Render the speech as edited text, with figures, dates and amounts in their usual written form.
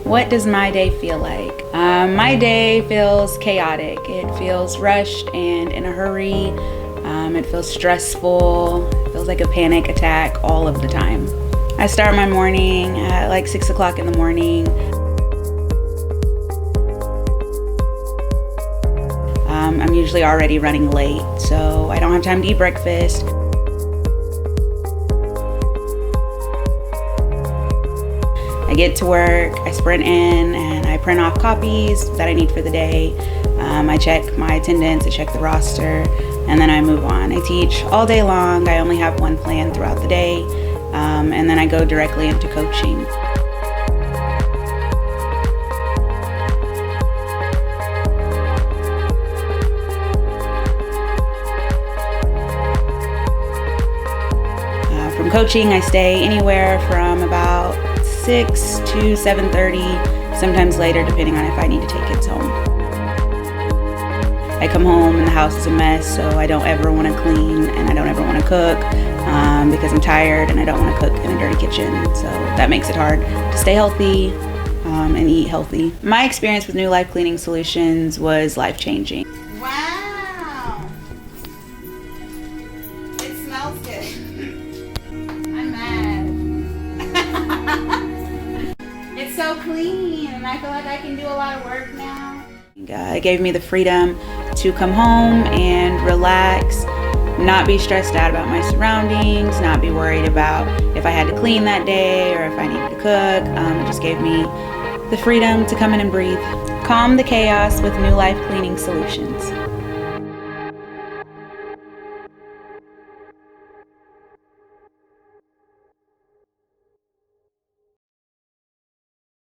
What does my day feel like? My day feels chaotic. It feels rushed and in a hurry. It feels stressful. It feels like a panic attack all of the time. I start my morning at like 6 o'clock in the morning. I'm usually already running late, so I don't have time to eat breakfast. I get to work, I sprint in, and I print off copies that I need for the day. I check my attendance, I check the roster, and then I move on. I teach all day long. I only have one plan throughout the day, and then I go directly into coaching. From coaching, I stay anywhere from about 6 to 7:30, sometimes later, depending on if I need to take kids home. I come home and the house is a mess, so I don't ever want to clean and I don't ever want to cook because I'm tired and I don't want to cook in a dirty kitchen. So that makes it hard to stay healthy and eat healthy. My experience with New Life Cleaning Solutions was life-changing. Wow! It smells good. I'm mad. It's so clean, and I feel like I can do a lot of work now. It gave me the freedom to come home and relax, not be stressed out about my surroundings, not be worried about if I had to clean that day or if I needed to cook. It just gave me the freedom to come in and breathe. Calm the chaos with New Life Cleaning Solutions.